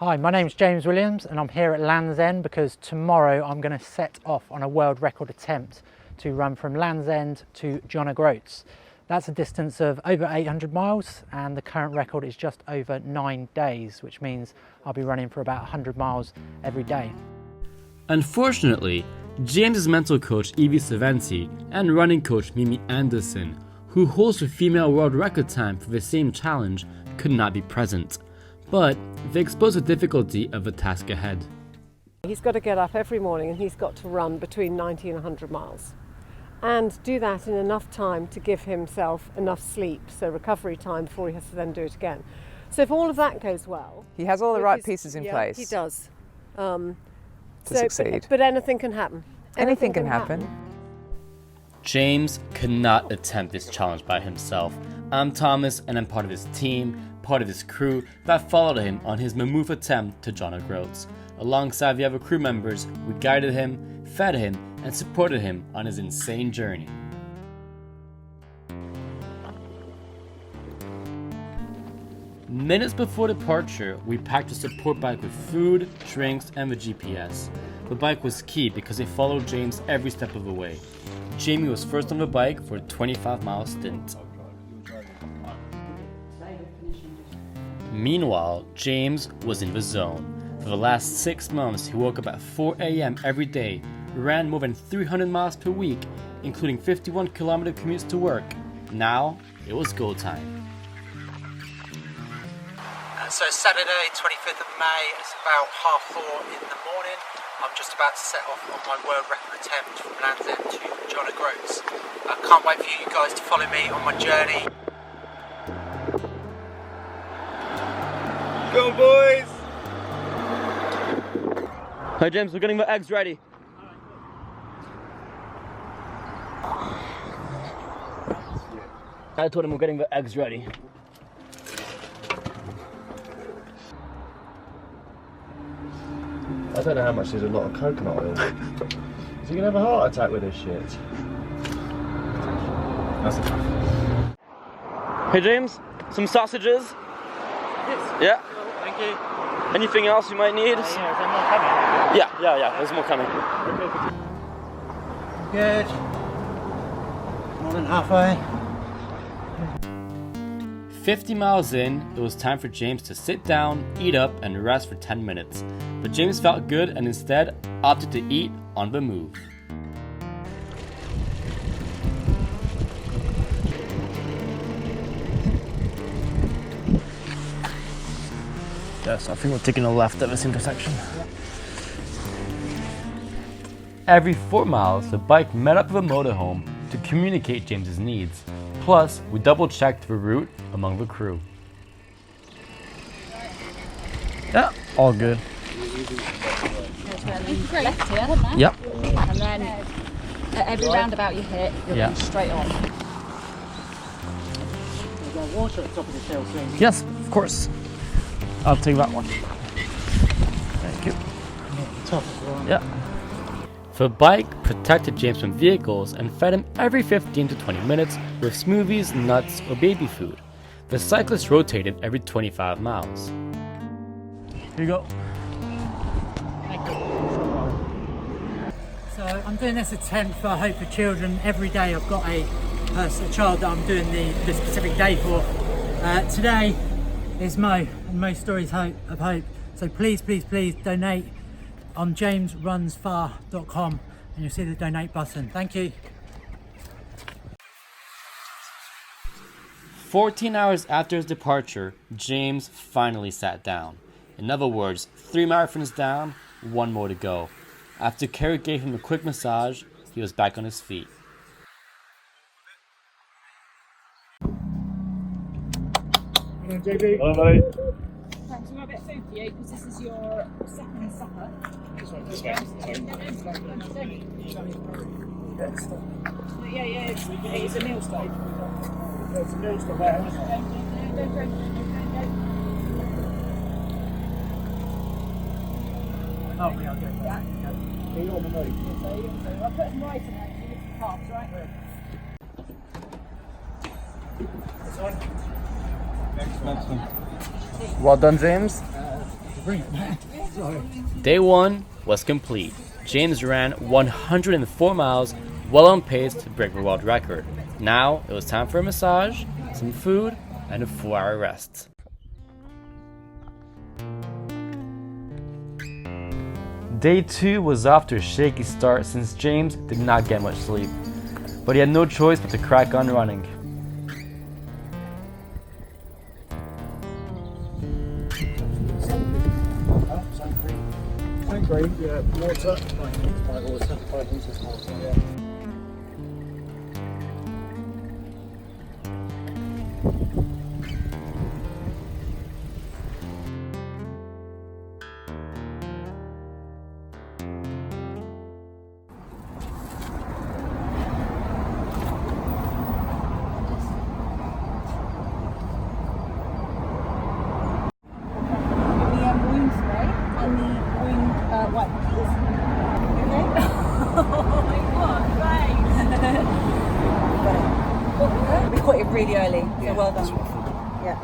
Hi, my name's James Williams and I'm here at Land's End because tomorrow I'm going to set off on a world record attempt to run from Land's End to John O'Groats. That's a distance of over 800 miles and the current record is just over 9 days, which means I'll be running for about 100 miles every day. Unfortunately, James's mental coach Evie Saventi and running coach Mimi Anderson, who holds the female world record time for the same challenge, could not be present. But they expose the difficulty of the task ahead. He's got to get up every morning and he's got to run between 90 and 100 miles and do that in enough time to give himself enough sleep, so recovery time before he has to then do it again. So if all of that goes well... He has all the right pieces in place. He does. To succeed. But anything can happen. Anything can happen. James could not attempt this challenge by himself. I'm Thomas and I'm part of his team, part of his crew that followed him on his mammoth attempt to John O'Groats. Alongside the other crew members, we guided him, fed him, and supported him on his insane journey. Minutes before departure, we packed a support bike with food, drinks, and the GPS. The bike was key because it followed James every step of the way. Jamie was first on the bike for a 25-mile stint. Meanwhile, James was in the zone. For the last 6 months, he woke up at 4 a.m. every day, ran more than 300 miles per week, including 51-kilometer commutes to work. Now, it was go time. So Saturday, 25th of May, it's about 4:30 in the morning. I'm just about to set off on my world record attempt from Land's End to John O'Groats. I can't wait for you guys to follow me on my journey. Go boys! Hi James, we're getting the eggs ready. I told him we're getting the eggs ready. I don't know how much is a lot of coconut oil. Is he gonna have a heart attack with this shit? That's enough. Hey James, some sausages? Yes. Yeah. Thank you. Anything else you might need? Yeah, is there more coming? Yeah, there's more coming. Good. More than halfway. 50 miles in, it was time for James to sit down, eat up, and rest for 10 minutes. But James felt good and instead opted to eat on the move. Yes, I think we're taking a left at this intersection. Every 4 miles, the bike met up with a motorhome to communicate James's needs. Plus, we double-checked the route among the crew. Yeah, all good. Left here, wasn't there? Yep. And then at every roundabout you hit, you're going straight on. There's got water at the top of the hill soon. Yes, of course. I'll take that one. Thank you. Top as well. Yeah. The bike protected James from vehicles and fed him every 15 to 20 minutes with smoothies, nuts, or baby food. The cyclist rotated every 25 miles. Here you go. So I'm doing this attempt for Hope for Children. Every day I've got a child that I'm doing the specific day for. Today is Mo, and Mo's Stories of Hope. So please donate on jamesrunsfar.com and you'll see the donate button. Thank you. 14 hours after his departure, James finally sat down. In other words, 3 marathons down, 1 more to go. After Kerry gave him a quick massage, he was back on his feet. JB. Hello, mate. Thanks, we've got a bit of food for you because this is your second supper. This way. Yeah, it's a meal stove. It's a meal stove there. Oh, yeah, okay. Are you on the move? So I'll put some rice in there to get some carbs, right? This one? Next one. Well done, James. Day 1 was complete. James ran 104 miles, well on pace to break the world record. Now it was time for a massage, some food, and a 4-hour rest. Day 2 was off to a shaky start since James did not get much sleep, but he had no choice but to crack on running. Green, yeah, water. 5 litres water, yeah. We caught it really early, so well done. Yeah.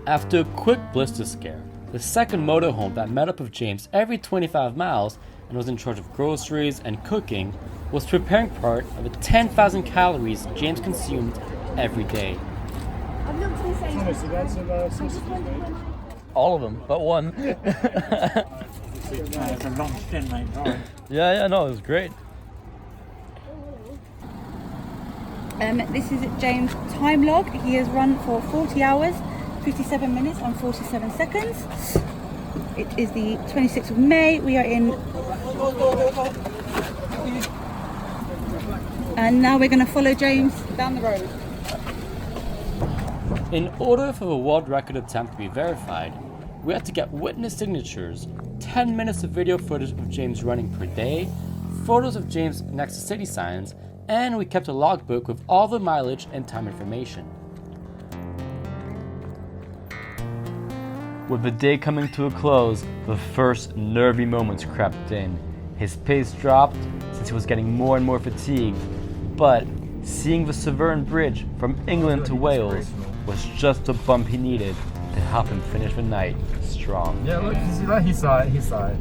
After a quick blister scare, the second motorhome that met up with James every 25 miles and was in charge of groceries and cooking was preparing part of the 10,000 calories James consumed every day. Thomas, you had some sausages, mate? All of them, but one. It's a long stint, mate. Sorry. Yeah, no, it was great. This is James' time log. He has run for 40 hours, 57 minutes and 47 seconds. It is the 26th of May. We are in... And now we're going to follow James down the road. In order for the world record attempt to be verified, we had to get witness signatures, 10 minutes of video footage of James running per day, photos of James next to city signs, and we kept a logbook with all the mileage and time information. With the day coming to a close, the first nervy moments crept in. His pace dropped since he was getting more and more fatigued, but seeing the Severn Bridge from England to Wales was just the bump he needed to help him finish the night strong. Yeah, look, you see that? He saw it.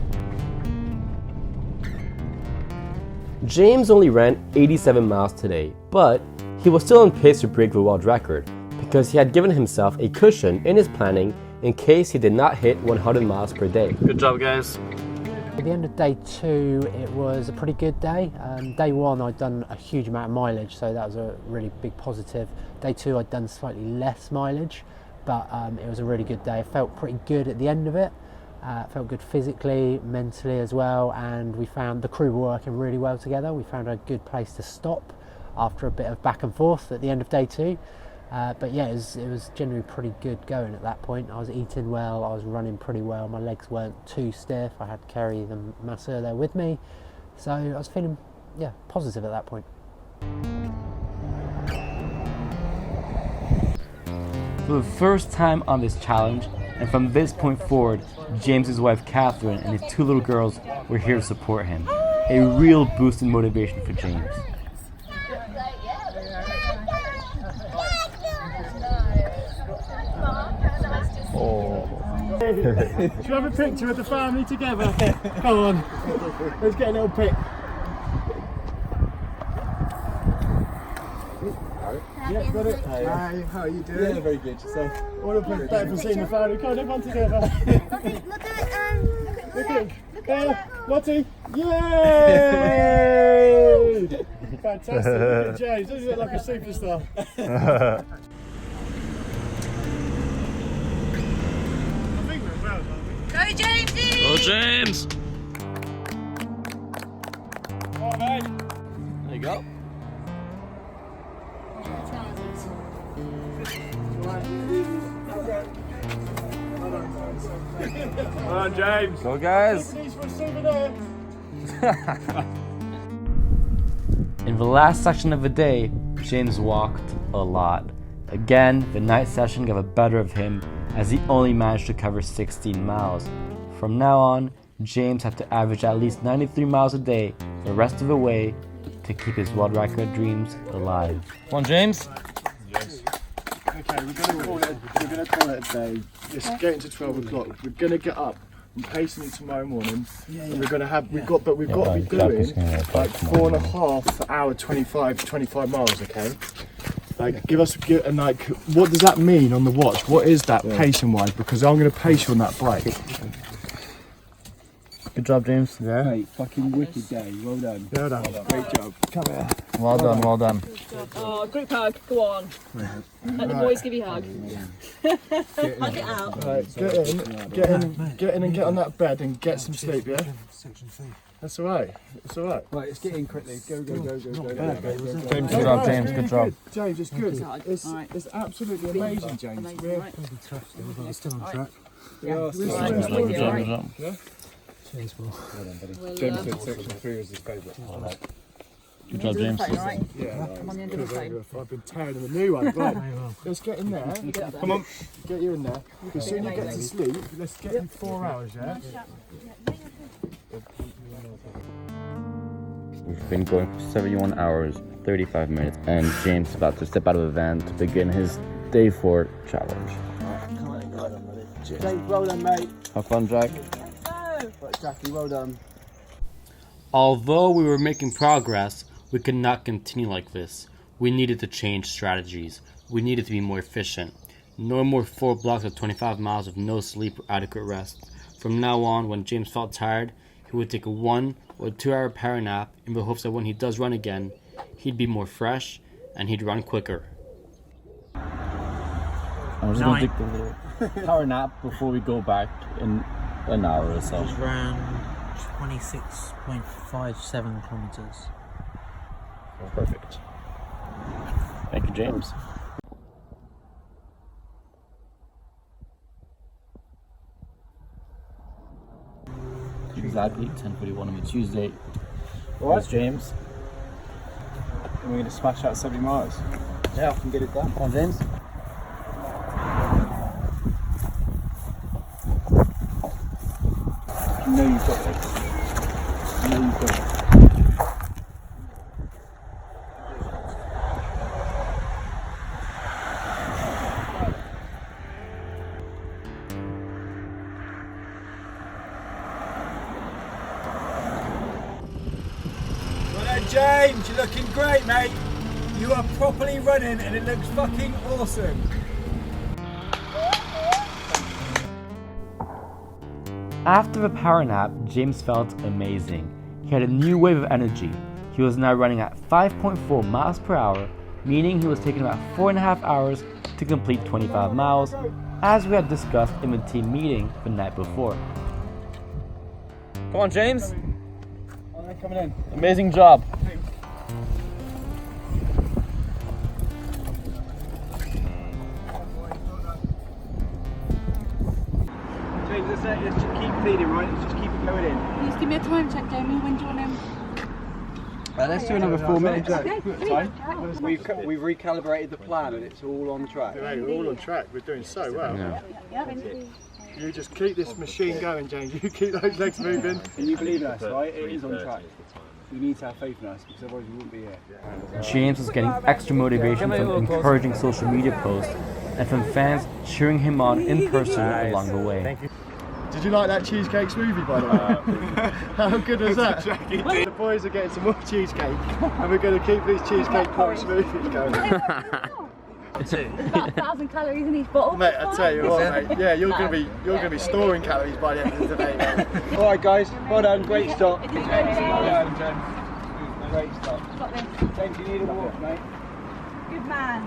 James only ran 87 miles today, but he was still on pace to break the world record because he had given himself a cushion in his planning in case he did not hit 100 miles per day. Good job, guys. At the end of day 2, it was a pretty good day. Day 1, I'd done a huge amount of mileage, so that was a really big positive. Day 2, I'd done slightly less mileage, but it was a really good day. I felt pretty good at the end of it. Felt good physically, mentally as well, and we found the crew were working really well together. We found a good place to stop after a bit of back and forth at the end of day 2. But yeah, it was generally pretty good going at that point. I was eating well, I was running pretty well, my legs weren't too stiff, I had Kerry the masseur there with me, so I was feeling positive at that point. For the first time on this challenge, and from this point forward, James's wife Catherine and his 2 little girls were here to support him. A real boost in motivation for James. Should we have a picture of the family together? Come on, let's get a little pic. Yeah, got it. Hi, how are you doing? Yeah, very good. Yourself? All of them better for seeing the family. Come on, everyone together. Look at Lottie. Yay! Fantastic. Look at James. Doesn't he look like a superstar? Go Jamesy! Go James! Oh, mate. There you go. Come on, James. Go guys! These for a souvenir. In the last section of the day, James walked a lot. Again, the night session got the better of him as he only managed to cover 16 miles. From now on, James had to average at least 93 miles a day the rest of the way to to keep his world record dreams alive. Come on, James. Okay, we're gonna call it a day. It's getting to 12 o'clock. We're gonna get up and pacing tomorrow morning. And we're gonna have we've got to be doing like 4.5 hour 25 miles, okay? Like and like what does that mean on the watch? What is that pacing wise? Because I'm gonna pace you on that bike. Good job, James. Yeah. Mate, fucking wicked day. Well done. Well done. Great job. Come here. Well done, well done. Oh, group hug, go on. Let the boys give you a hug. Hug it out. Right, get in and get on that bed and get some sleep, yeah? That's alright. It's alright. Right, let's get in quickly. Go. James, good job, James. Good job. James, it's good. It's absolutely amazing, James. We're still on track. yeah. Cheers, Paul. James said section 3 was his favourite. Good job, James. Yeah, I've been tearing in the new one. Right, let's get in there. Come on, get you in there. As soon as you get to sleep, let's get in 4 hours, yeah? We've been going for 71 hours, 35 minutes, and James is about to step out of the van to begin his day 4 challenge. James, well done, mate. Have fun, Jack. Right, Jackie, well done. Although we were making progress, we could not continue like this. We needed to change strategies. We needed to be more efficient. No more 4 blocks of 25 miles with no sleep or adequate rest. From now on, when James felt tired, he would take a 1 or 2 hour power nap in the hopes that when he does run again, he'd be more fresh and he'd run quicker. I'm just going to take a little power nap before we go back in an hour or so. Just ran 26.57 kilometres. Perfect. Thank you, James. Exactly 10:41 on a Tuesday. Where's James? And we're going to smash out 70 miles. Yeah, I can get it done. Come on, James. You know you've got it. You know you've got it. James, you're looking great, mate. You are properly running and it looks fucking awesome. After the power nap, James felt amazing. He had a new wave of energy. He was now running at 5.4 miles per hour, meaning he was taking about 4.5 hours to complete 25 miles, as we had discussed in the team meeting the night before. Come on, James. Coming in. Amazing job. James, let's just keep feeding, right? Let's just keep it going in. Please give me a time check, Jamie. When do you want him? Let's do another 4 minutes. Okay. We've recalibrated the plan and it's all on track. Yeah, we're all on track. We're doing so well. Yeah. You just keep this machine going, James. You keep those legs moving. Can you believe us, right? It is on track. We need to have faith in us because otherwise we wouldn't be here. James was getting extra motivation from encouraging social media posts and from fans cheering him on in person along the way. Did you like that cheesecake smoothie, by the way? How good was that? The boys are getting some more cheesecake and we're going to keep these cheesecake pot smoothies going. There's about 1,000 calories in each bottle. Mate, I tell you what, mate. Yeah, you're gonna be storing calories by the end of the day, mate. All right, guys. Well done. Great stop. Well done, James. Great stop. James, you need a walk, mate. Good man.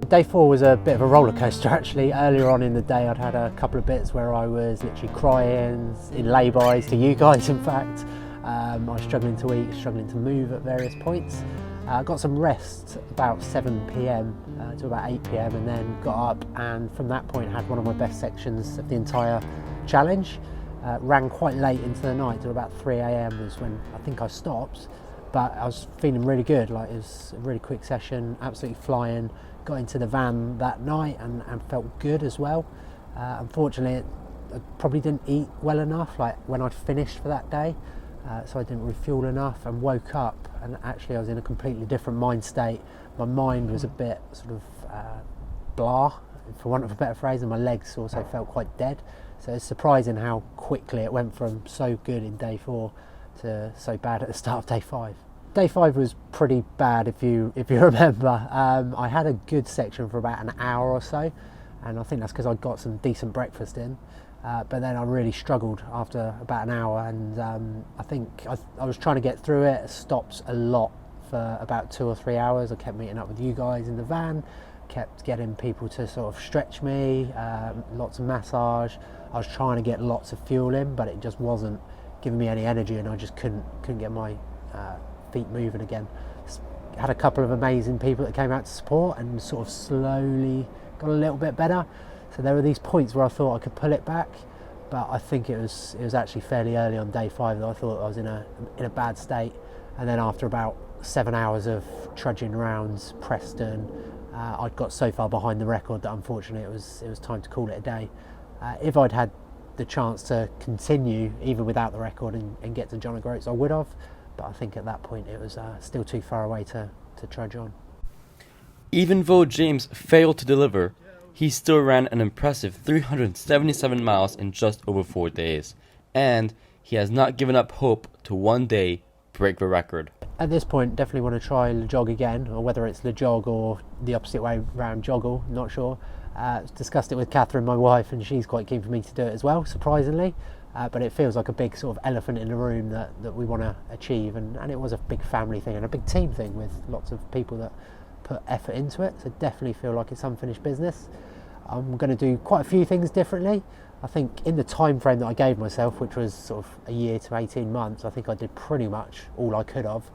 Day 4 was a bit of a roller coaster actually. Earlier on in the day I'd had a couple of bits where I was literally crying in lay-bys to you guys in fact. I was struggling to eat, struggling to move at various points. I got some rest about 7 p.m. To about 8 p.m. and then got up and from that point had one of my best sections of the entire challenge. Ran quite late into the night till about 3 a.m. was when I think I stopped, but I was feeling really good. Like it was a really quick session, absolutely flying. Got into the van that night and felt good as well. Unfortunately, I probably didn't eat well enough like when I'd finished for that day. so I didn't refuel enough and woke up, and actually I was in a completely different mind state. My mind was a bit sort of blah, for want of a better phrase, and my legs also felt quite dead. So it's surprising how quickly it went from so good in day 4 to so bad at the start of day 5. Day 5 was pretty bad if you remember. I had a good section for about an hour or so, and I think that's because I got some decent breakfast in. But then I really struggled after about an hour, and I think I was trying to get through it. Stopped a lot for about 2 or 3 hours. I kept meeting up with you guys in the van, kept getting people to sort of stretch me, lots of massage. I was trying to get lots of fuel in, but it just wasn't giving me any energy, and I just couldn't get my feet moving again. Had a couple of amazing people that came out to support, and sort of slowly got a little bit better. So there were these points where I thought I could pull it back, but I think it was actually fairly early on day 5 that I thought I was in a bad state. And then after about 7 hours of trudging around Preston, I'd got so far behind the record that unfortunately it was time to call it a day. If I'd had the chance to continue even without the record and get to John O'Groats, I would have, but I think at that point it was still too far away to trudge on. Even though James failed to deliver, he still ran an impressive 377 miles in just over 4 days, and he has not given up hope to one day break the record. At this point, definitely want to try LeJOG again, or whether it's LeJOG or the opposite way round, joggle, not sure. Discussed it with Catherine, my wife, and she's quite keen for me to do it as well, surprisingly. But it feels like a big sort of elephant in the room that we want to achieve, and it was a big family thing and a big team thing with lots of people that put effort into it, so definitely feel like it's unfinished business. I'm going to do quite a few things differently. I think in the time frame that I gave myself, which was sort of a year to 18 months, I think I did pretty much all I could have.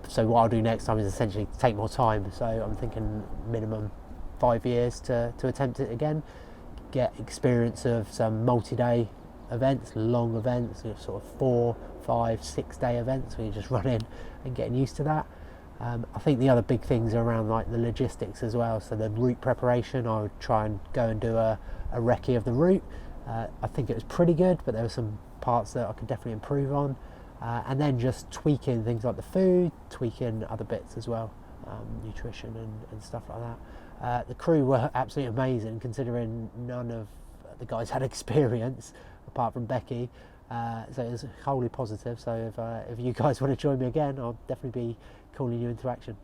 So what I'll do next time is essentially take more time. So I'm thinking minimum 5 years to attempt it again, get experience of some multi-day events, long events, sort of 4, 5, 6 day events where you just run in and getting used to that. I think the other big things are around like the logistics as well. So the route preparation, I would try and go and do a recce of the route. I think it was pretty good, but there were some parts that I could definitely improve on. And then just tweaking things like the food, tweaking other bits as well, nutrition and stuff like that. The crew were absolutely amazing, considering none of the guys had experience apart from Becky. So it was wholly positive. So if you guys want to join me again, I'll definitely be calling you into action.